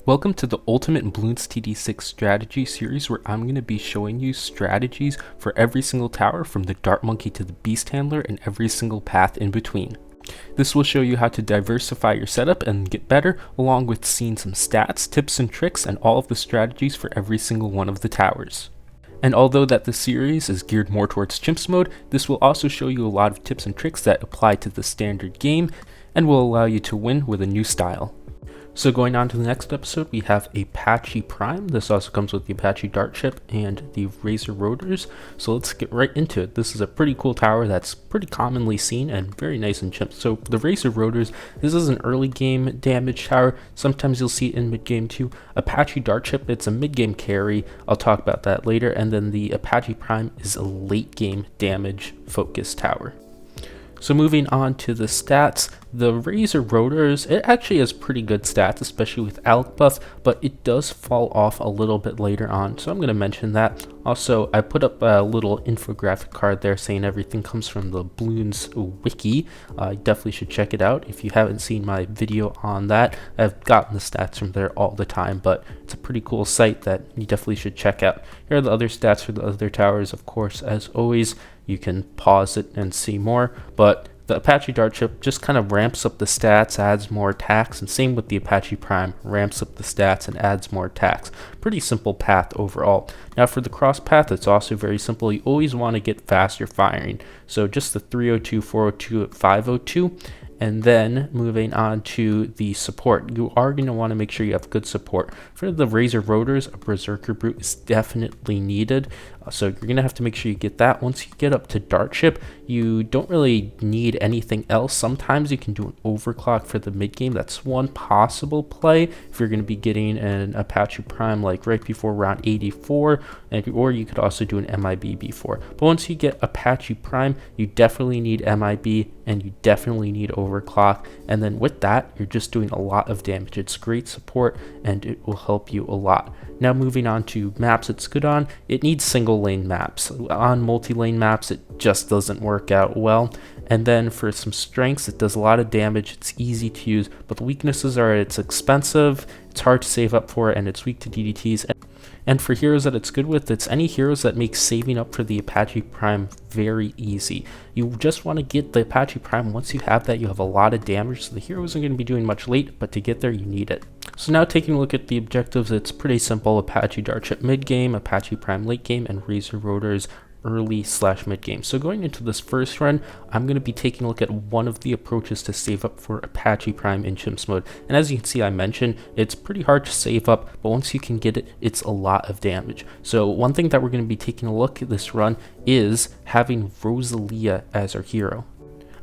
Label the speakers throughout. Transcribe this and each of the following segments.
Speaker 1: Welcome to the Ultimate Bloons TD6 strategy series, where I'm going to be showing you strategies for every single tower from the Dart Monkey to the Beast Handler and every single path in between. This will show you how to diversify your setup and get better, along with seeing some stats, tips and tricks, and all of the strategies for every single one of the towers. And although that the series is geared more towards Chimps mode, this will also show you a lot of tips and tricks that apply to the standard game and will allow you to win with a new style. So going on to the next episode, we have Apache Prime. This also comes with the Apache Dart Ship and the Razor Rotors. So let's get right into it. This is a pretty cool tower that's pretty commonly seen and very nice in Chimps. So the Razor Rotors, this is an early game damage tower. Sometimes you'll see it in mid game too. Apache Dart Ship, it's a mid game carry. I'll talk about that later. And then the Apache Prime is a late game damage focused tower. So moving on to the stats, the Razor Rotors, it actually has pretty good stats, especially with Alec buff, but it does fall off a little bit later on, so I'm going to mention that. Also, I put up a little infographic card there saying everything comes from the Bloons wiki. You definitely should check it out. If you haven't seen my video on that, I've gotten the stats from there all the time, but it's a pretty cool site that you definitely should check out. Here are the other stats for the other towers. Of course, as always, you can pause it and see more, but the Apache Dart Ship just kind of ramps up the stats, adds more attacks, and same with the Apache Prime, ramps up the stats and adds more attacks. Pretty simple path overall. Now for the cross path, it's also very simple. You always want to get faster firing. So just the 302, 402, 502. And then moving on to the support, you are going to want to make sure you have good support. For the Razor Rotors, a Berserker Brute is definitely needed. So you're going to have to make sure you get that. Once you get up to Dart Ship, you don't really need anything else. Sometimes you can do an overclock for the mid game. That's one possible play if you're going to be getting an Apache Prime like right before round 84, or you could also do an MIB before. But once you get Apache Prime, you definitely need MIB and you definitely need overclock. And then with that, you're just doing a lot of damage. It's great support and it will help you a lot. Now moving on to maps it's good on, it needs single lane maps. On multi-lane maps, it just doesn't work out well. And then for some strengths, it does a lot of damage, it's easy to use, but the weaknesses are it's expensive, it's hard to save up for, and it's weak to DDTs. And for heroes that it's good with, it's any heroes that make saving up for the Apache Prime very easy. You just want to get the Apache Prime. Once you have that, you have a lot of damage, so the hero isn't going to be doing much late, but to get there, you need it. So now taking a look at the objectives, it's pretty simple. Apache Dart Ship mid game, Apache Prime late game, and Razor Rotors early/mid game. So going into this first run, I'm going to be taking a look at one of the approaches to save up for Apache Prime in Chimps mode. And as you can see, I mentioned it's pretty hard to save up, but once you can get it, it's a lot of damage. So one thing that we're going to be taking a look at this run is having Rosalia as our hero.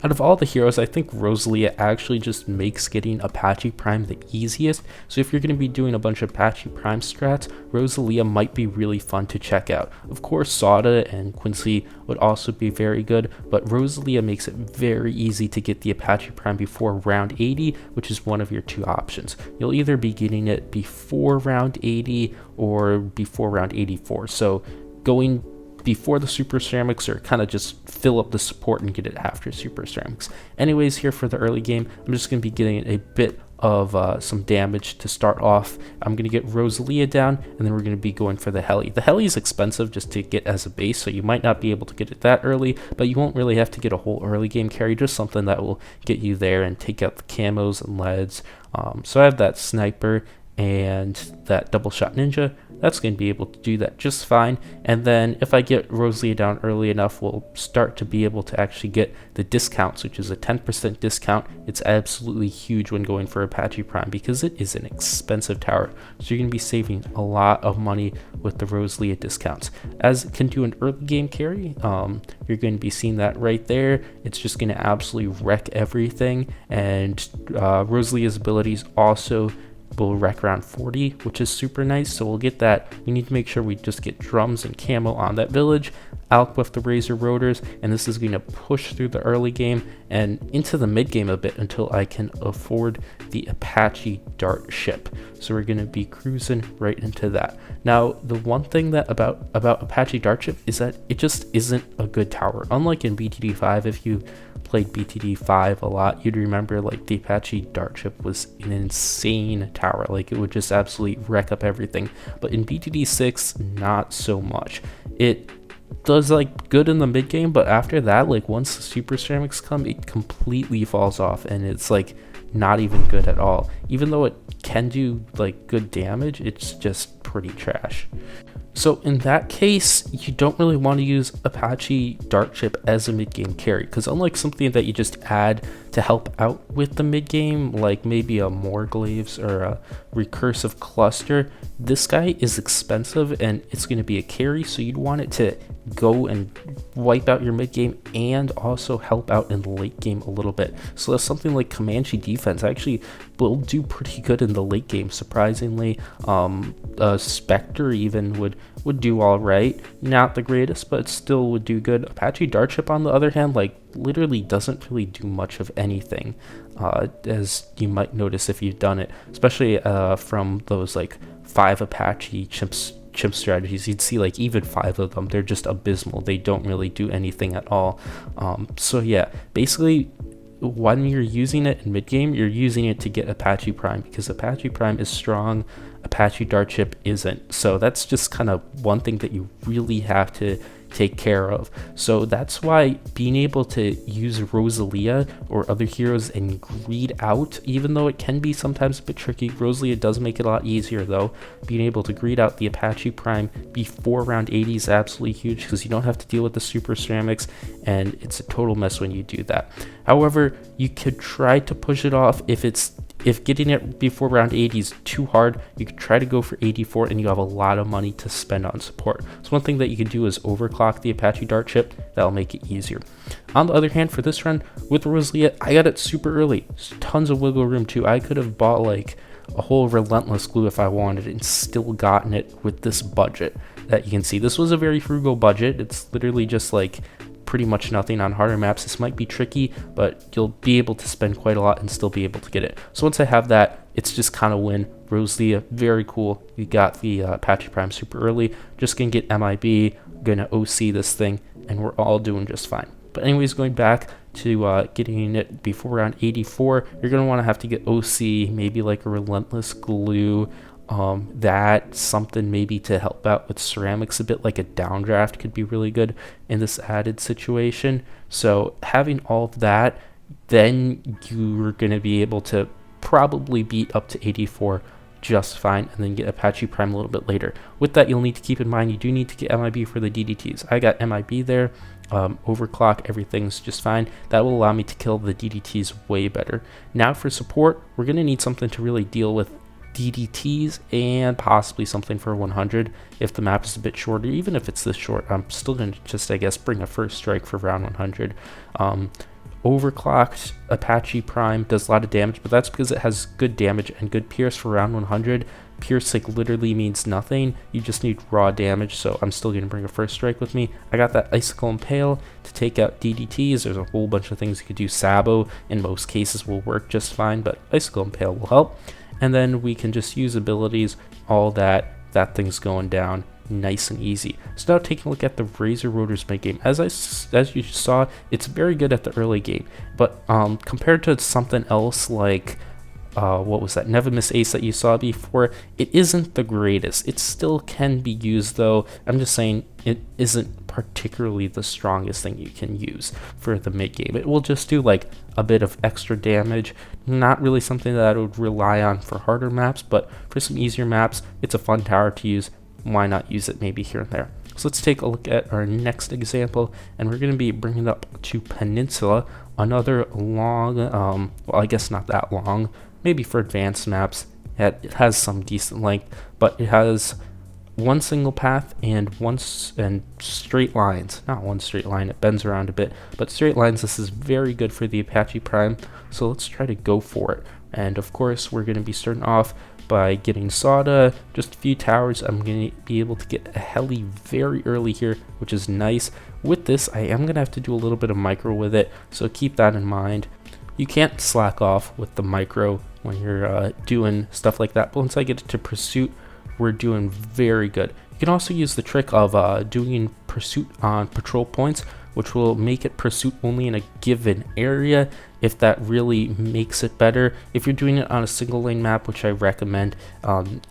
Speaker 1: Out of all the heroes, I think Rosalia actually just makes getting Apache Prime the easiest. So if you're going to be doing a bunch of Apache Prime strats, Rosalia might be really fun to check out. Of course, Sauda and Quincy would also be very good, but Rosalia makes it very easy to get the Apache Prime before round 80, which is one of your two options. You'll either be getting it before round 80 or before round 84. So going before the super ceramics, or kind of just fill up the support and get it after super ceramics. Anyways, here for the early game, I'm just going to be getting a bit of some damage to start off. I'm going to get Rosalia down, and then we're going to be going for the Heli. The Heli is expensive just to get as a base, so you might not be able to get it that early, but you won't really have to get a whole early game carry, just something that will get you there and take out the camos and leads. So I have that sniper and that double shot ninja. That's going to be able to do that just fine. And then if I get Rosalia down early enough, we'll start to be able to actually get the discounts, which is a 10% discount. It's absolutely huge when going for Apache Prime because it is an expensive tower. So you're going to be saving a lot of money with the Rosalia discounts. As it can do an early game carry, you're going to be seeing that right there. It's just going to absolutely wreck everything. And Rosalia's abilities also will wreck around 40, which is super nice. So we'll get that. We need to make sure we just get drums and camo on that village. out with the Razor rotors, and this is going to push through the early game and into the mid game a bit until I can afford the Apache Dart ship. So we're going to be cruising right into that. Now, the one thing that about Apache Dart ship is that it just isn't a good tower. Unlike in BTD5, if you played BTD5 a lot, you'd remember like the Apache Dart ship was an insane tower. Like it would just absolutely wreck up everything. But in BTD6, not so much. It does like good in the mid game, but after that, like once the super ceramics come, it completely falls off and it's like not even good at all. Even though it can do like good damage, it's just pretty trash. So in that case, you don't really want to use Apache Dart ship as a mid-game carry, because unlike something that you just add to help out with the mid-game, like maybe a Morglaves or a recursive cluster, this guy is expensive and it's going to be a carry, so you'd want it to go and wipe out your mid-game and also help out in the late game a little bit. So that's something like Comanche defense actually will do pretty good in the late game, surprisingly. Spectre even would do all right, not the greatest, but still would do good. Apache Dart ship on the other hand, like literally doesn't really do much of anything, as you might notice if you've done it, especially from those like 5 Apache chimp strategies. You'd see like even 5 of them, they're just abysmal. They don't really do anything at all. So yeah, basically when you're using it in mid game, you're using it to get Apache Prime, because Apache Prime is strong, Apache Dart ship isn't. So that's just kind of one thing that you really have to take care of. So that's why being able to use Rosalia or other heroes and greed out, even though it can be sometimes a bit tricky, Rosalia does make it a lot easier though. Being able to greed out the Apache Prime before round 80 is absolutely huge, because you don't have to deal with the super ceramics and it's a total mess when you do that. However, you could try to push it off if getting it before round 80 is too hard. You could try to go for 84 and you have a lot of money to spend on support. So one thing that you can do is overclock the Apache Dart ship. That'll make it easier. On the other hand, for this run with Rosalia, I got it super early. There's tons of wiggle room too. I could have bought like a whole Relentless glue if I wanted and still gotten it with this budget that you can see. This was a very frugal budget. It's literally just like pretty much nothing on harder maps. This might be tricky, but you'll be able to spend quite a lot and still be able to get it. So once I have that, it's just kind of win. Rosalia, very cool. You got the Apache Prime super early. Just gonna get MIB, gonna OC this thing, and we're all doing just fine. But anyways, going back to getting it before round 84, you're gonna want to have to get OC, maybe like a Relentless glue. That something maybe to help out with ceramics a bit, like a downdraft could be really good in this added situation. So having all of that, then you're going to be able to probably beat up to 84 just fine, and then get Apache Prime a little bit later. With that, you'll need to keep in mind you do need to get MIB for the DDTs. I got MIB there, overclock, everything's just fine. That will allow me to kill the DDTs way better. Now for support, we're going to need something to really deal with DDTs and possibly something for 100 if the map is a bit shorter. Even if it's this short, I'm still going to just, I guess, bring a first strike for round 100. Overclocked Apache Prime does a lot of damage, but that's because it has good damage and good pierce for round 100. Pierce like literally means nothing. You just need raw damage, so I'm still going to bring a first strike with me. I got that Icicle Impale to take out DDTs. There's a whole bunch of things you could do. Sabo in most cases will work just fine, but Icicle Impale will help. And then we can just use abilities, all that thing's going down nice and easy. So now taking a look at the Razor Rotors mid game. As you saw, it's very good at the early game, but compared to something else like what was that Never-Miss Ace that you saw before, it isn't the greatest. It still can be used though. I'm just saying it isn't particularly the strongest thing you can use for the mid game. It will just do like a bit of extra damage, not really something that I would rely on for harder maps, but for some easier maps, it's a fun tower to use. Why not use it maybe here and there? So let's take a look at our next example, and we're going to be bringing it up to Peninsula, another long, well, I guess not that long, maybe for advanced maps. It has some decent length, but it has one single path and straight lines. Not one straight line, it bends around a bit, but straight lines. This is very good for the Apache Prime, so let's try to go for it. And of course, we're going to be starting off by getting Sada, just a few towers. I'm going to be able to get a heli very early here, which is nice. With this, I am going to have to do a little bit of micro with it, so keep that in mind. You can't slack off with the micro when you're doing stuff like that, but once I get it to pursuit, we're doing very good. You can also use the trick of doing pursuit on patrol points, which will make it pursuit only in a given area, if that really makes it better. If you're doing it on a single lane map, which I recommend,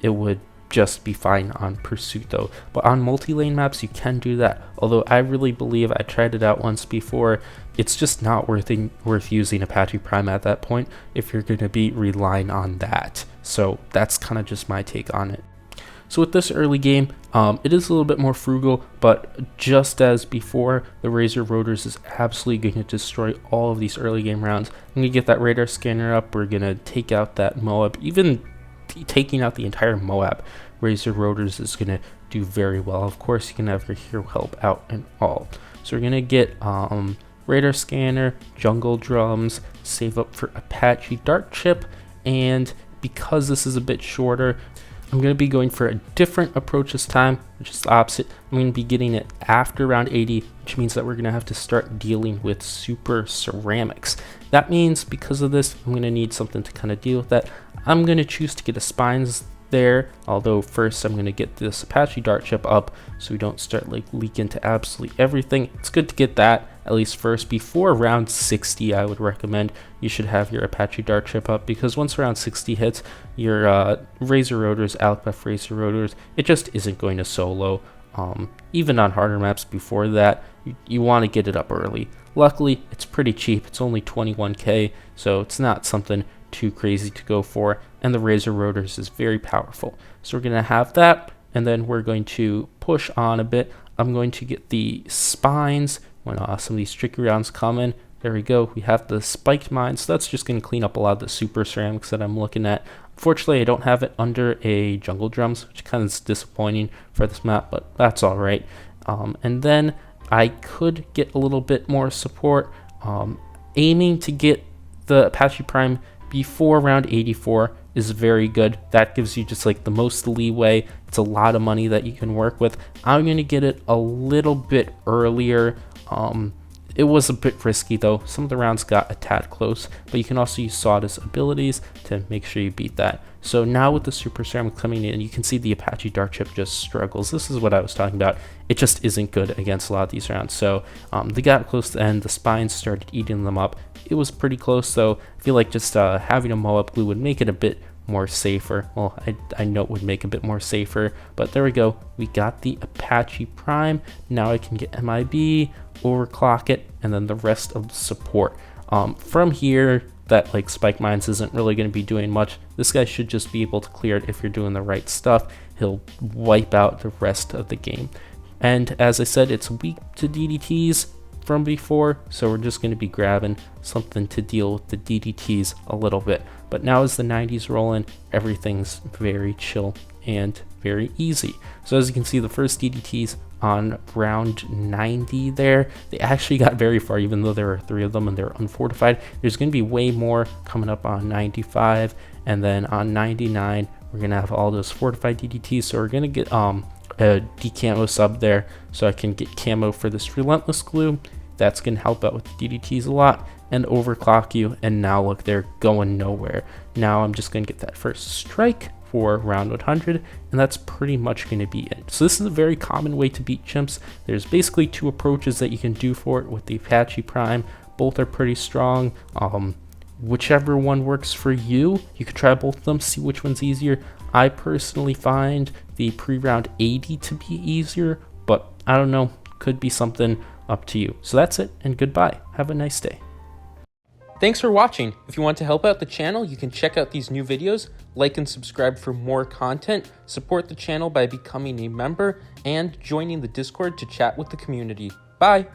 Speaker 1: it would just be fine on pursuit though. But on multi-lane maps, you can do that. Although I really believe, I tried it out once before, it's just not worth using Apache Prime at that point if you're going to be relying on that. So that's kind of just my take on it. So with this early game, it is a little bit more frugal, but just as before, the Razor Rotors is absolutely going to destroy all of these early game rounds. I'm going to get that radar scanner up, we're going to take out that Moab. Even taking out the entire Moab, Razor Rotors is going to do very well. Of course, you can have your hero help out and all. So we're going to get radar scanner, jungle drums, save up for Apache dart chip, and because this is a bit shorter, I'm going to be going for a different approach this time, which is the opposite. I'm going to be getting it after round 80, which means that we're going to have to start dealing with super ceramics. That means because of this, I'm going to need something to kind of deal with that. I'm going to choose to get a spines there, although first I'm going to get this Apache dart chip up so we don't start like leaking to absolutely everything. It's good to get that at least first. Before round 60, I would recommend you should have your Apache dart chip up, because once round 60 hits, your Razor Rotors, Alpha Razor Rotors, it just isn't going to solo. Even on harder maps before that, you want to get it up early. Luckily, it's pretty cheap. It's only 21k, so it's not something too crazy to go for, and the Razor Rotors is very powerful. So we're going to have that, and then we're going to push on a bit. I'm going to get the spines when some of these tricky rounds come in. There we go, we have the spiked mines, so that's just going to clean up a lot of the super ceramics that I'm looking at. Unfortunately, I don't have it under a jungle drums, which kind of is disappointing for this map, but that's alright. And then I could get a little bit more support, aiming to get the Apache Prime before round 84 is very good. That gives you just like the most leeway. It's a lot of money that you can work with. I'm going to get it a little bit earlier. It was a bit risky though. Some of the rounds got a tad close, but you can also use Sawdust's abilities to make sure you beat that. So now with the super ceramic coming in, you can see the Apache dart chip just struggles. This is what I was talking about. It just isn't good against a lot of these rounds. So they got close to the end. The spines started eating them up. It was pretty close though. I feel like just having a Moab glue would make it a bit more safer. Well, I know it would make a bit more safer, but there we go. We got the Apache Prime. Now I can get MIB, overclock it, and then the rest of the support. From here, that like spike mines isn't really going to be doing much. This guy should just be able to clear it if you're doing the right stuff. He'll wipe out the rest of the game. And as I said, it's weak to DDTs from before, so we're just going to be grabbing something to deal with the DDTs a little bit. But now as the 90s roll in, everything's very chill and very easy. So as you can see, the first DDTs on round 90 there, they actually got very far, even though there were 3 of them and they're unfortified. There's going to be way more coming up on 95, and then on 99 we're going to have all those fortified DDTs. So we're going to get a decamo sub there, so I can get camo for this relentless glue. That's going to help out with the DDTs a lot and overclock you. And now look, they're going nowhere. Now I'm just going to get that first strike for round 100, and that's pretty much going to be it. So this is a very common way to beat chimps. There's basically 2 approaches that you can do for it with the Apache Prime. Both are pretty strong. Whichever one works for you, you could try both of them, see which one's easier. I personally find the pre-round 80 to be easier, but I don't know, could be something up to you. So that's it, and goodbye. Have a nice day. Thanks for watching. If you want to help out the channel, you can check out these new videos, like and subscribe for more content, support the channel by becoming a member, and joining the Discord to chat with the community. Bye!